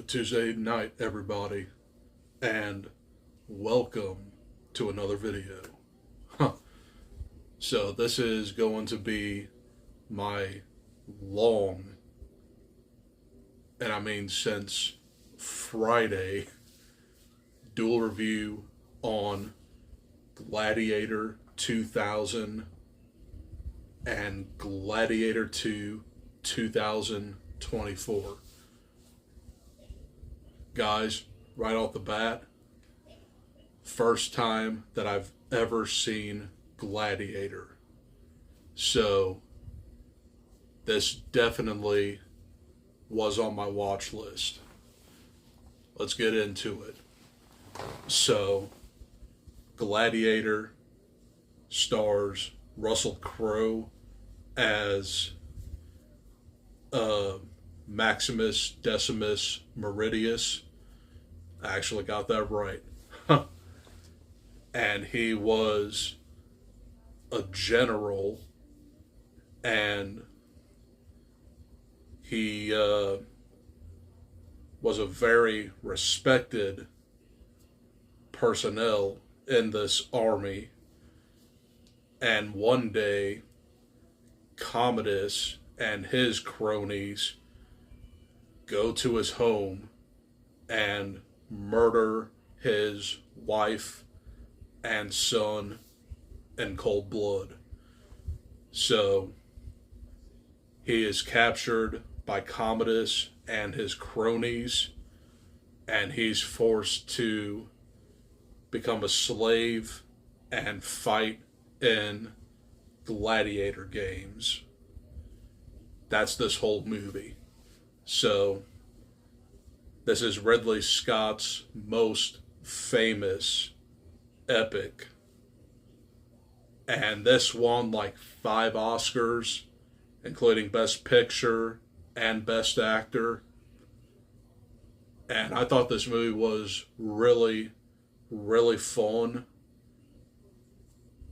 Good Tuesday night, everybody, and welcome to another video. Huh. So this is going to be my long, and I mean since Friday, dual review on Gladiator 2000 and Gladiator 2 2024. Guys, right off the bat, first time that I've ever seen Gladiator. So, this definitely was on my watch list. Let's get into it. So, Gladiator stars Russell Crowe as Maximus Decimus Meridius. I actually got that right. And he was a general, and he was a very respected personnel in this army. And one day, Commodus and his cronies go to his home and murder his wife and son in cold blood. So he is captured by Commodus and his cronies, and he's forced to become a slave and fight in gladiator games. That's this whole movie. So, this is Ridley Scott's most famous epic. And this won like 5 Oscars, including Best Picture and Best Actor. And I thought this movie was really, really fun.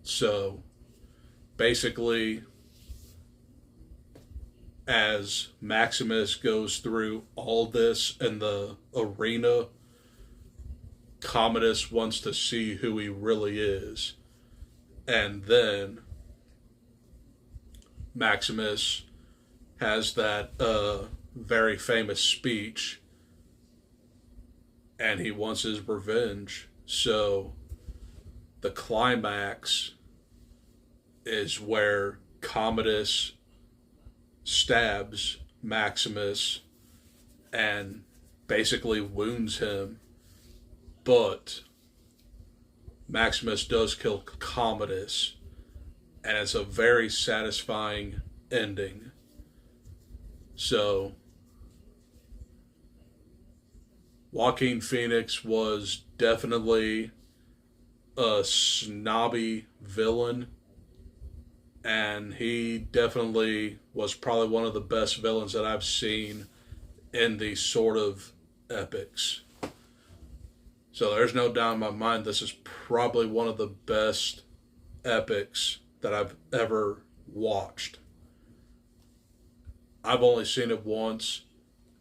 So, basically, as Maximus goes through all this in the arena, Commodus wants to see who he really is. And then Maximus has that very famous speech, and he wants his revenge. So the climax is where Commodus stabs Maximus and basically wounds him, but Maximus does kill Commodus, and it's a very satisfying ending. So Joaquin Phoenix was definitely a snobby villain, and he definitely was probably one of the best villains that I've seen in these sort of epics. So there's no doubt in my mind this is probably one of the best epics that I've ever watched. I've only seen it once,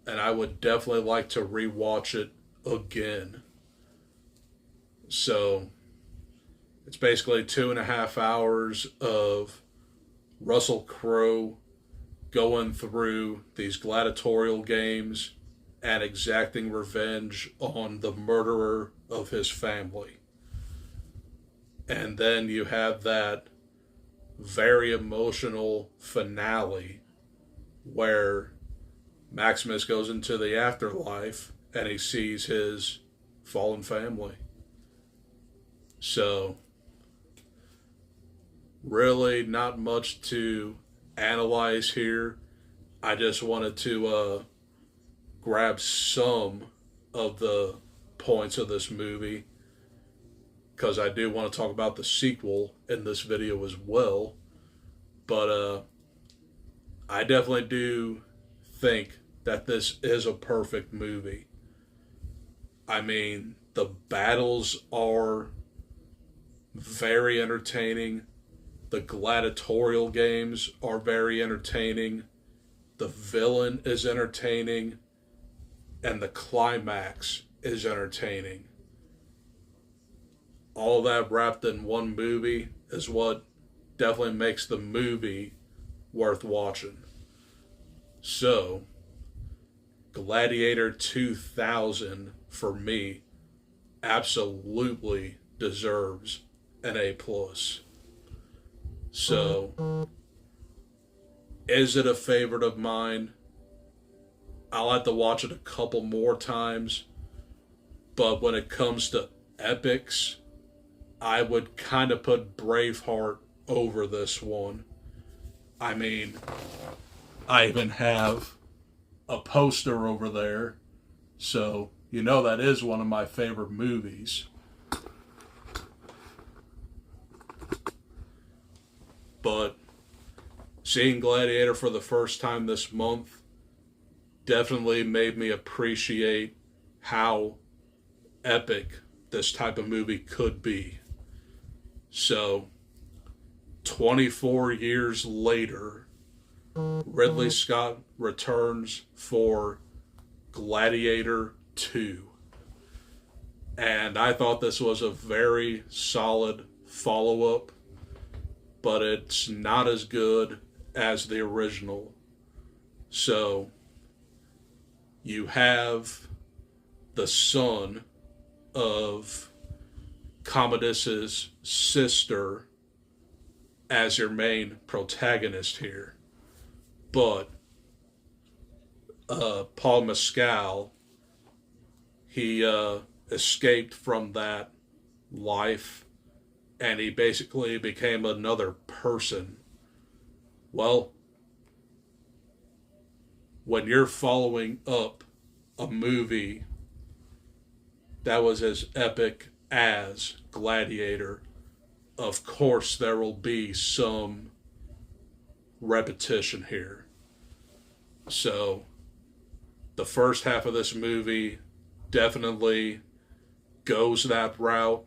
and I would definitely like to rewatch it again. So it's basically 2.5 hours of Russell Crowe going through these gladiatorial games and exacting revenge on the murderer of his family. And then you have that very emotional finale where Maximus goes into the afterlife and he sees his fallen family. So, really not much to analyze here. I just wanted to grab some of the points of this movie, because I do want to talk about the sequel in this video as well. But I definitely do think that this is a perfect movie. I mean, the battles are very entertaining. The gladiatorial games are very entertaining. The villain is entertaining. and the climax is entertaining. All that wrapped in one movie is what definitely makes the movie worth watching. So, Gladiator 2000 for me absolutely deserves an A plus. So, is it a favorite of mine? I'll have to watch it a couple more times, but when it comes to epics, I would kind of put Braveheart over this one. I mean, I even have a poster over there, so you know that is one of my favorite movies. But seeing Gladiator for the first time this month definitely made me appreciate how epic this type of movie could be. So, 24 years later, Ridley Scott returns for Gladiator 2. And I thought this was a very solid follow-up, but it's not as good as the original. So, you have the son of Commodus's sister as your main protagonist here. But Paul Mescal, he escaped from that life and he basically became another person. Well, when you're following up a movie that was as epic as Gladiator, of course there will be some repetition here. So, the first half of this movie definitely goes that route,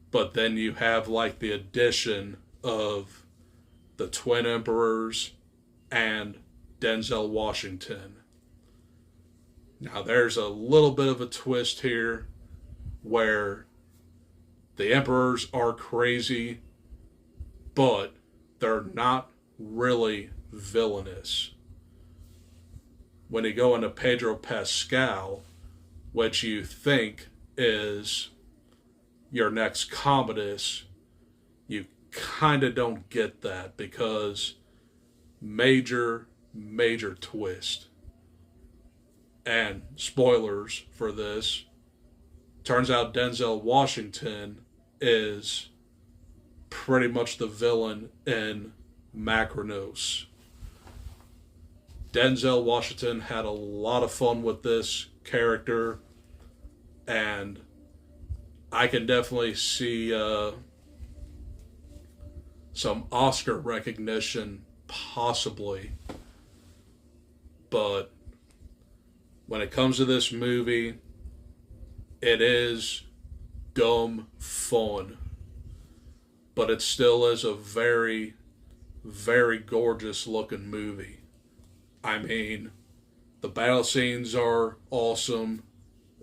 but then you have like the addition of the Twin Emperors and Denzel Washington. Now, there's a little bit of a twist here where the Emperors are crazy, but they're not really villainous. When you go into Pedro Pascal, which you think is your next Commodus, you kind of don't get that because major twist. And spoilers for this, turns out Denzel Washington is pretty much the villain in Macronos. Denzel Washington had a lot of fun with this character, and I can definitely see some Oscar recognition possibly. But when it comes to this movie, it is dumb fun. But it still is a very, very gorgeous looking movie. I mean, the battle scenes are awesome,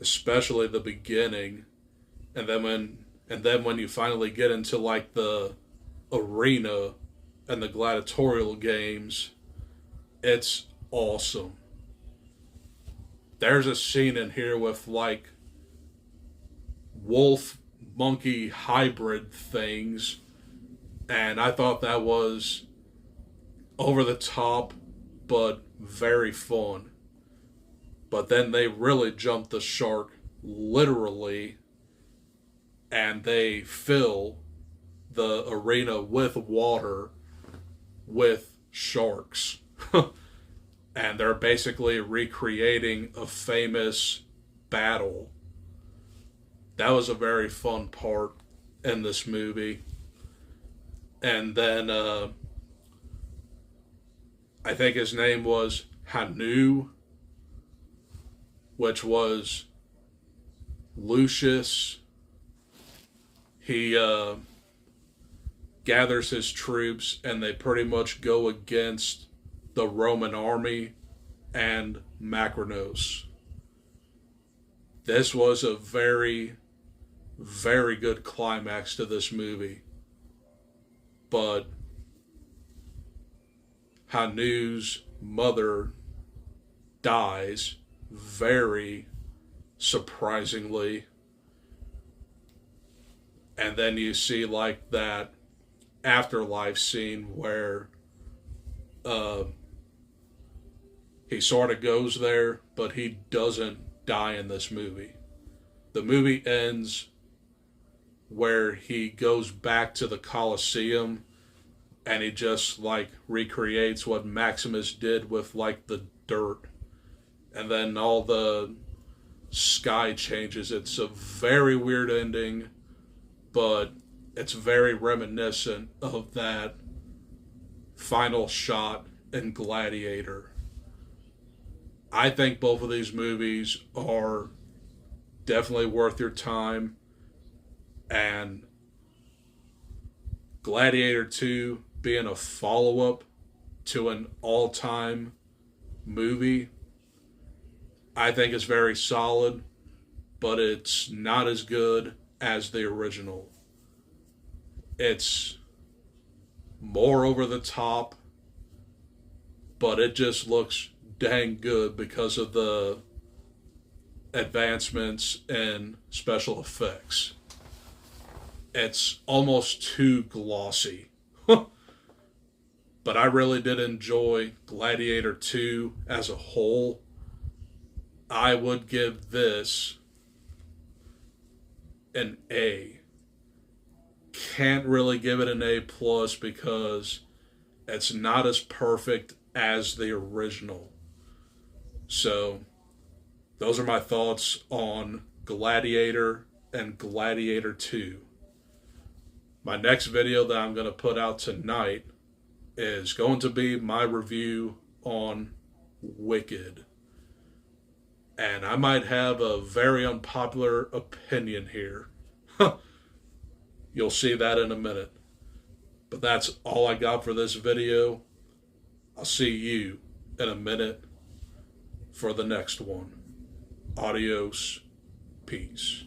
especially the beginning. And then when you finally get into like the arena and the gladiatorial games, it's awesome. There's a scene in here with like wolf monkey hybrid things, and I thought that was over the top but very fun. But then they really jumped the shark literally, and they fill the arena with water with sharks. And they're basically recreating a famous battle. That was a very fun part in this movie. And then I think his name was Hanu, which was Lucius. He gathers his troops and they pretty much go against the Roman army and Macronos. this was a very, very good climax to this movie. But Hanu's mother dies very surprisingly. And then you see like that afterlife scene where he sort of goes there, but he doesn't die in this movie. The movie ends where he goes back to the Colosseum and he just like recreates what Maximus did with like the dirt. And then all the sky changes. It's a very weird ending, but it's very reminiscent of that final shot in Gladiator. I think both of these movies are definitely worth your time. And Gladiator 2 being a follow-up to an all-time movie, I think is very solid, but it's not as good as the original. It's more over the top, but it just looks dang good because of the advancements in special effects. It's almost too glossy. But I really did enjoy Gladiator 2 as a whole. I would give this an A. Can't really give it an A plus because it's not as perfect as the original. So those are my thoughts on Gladiator and Gladiator 2. My next video that I'm going to put out tonight is going to be my review on Wicked. And I might have a very unpopular opinion here. You'll see that in a minute. But that's all I got for this video. I'll see you in a minute for the next one. Adios. Peace.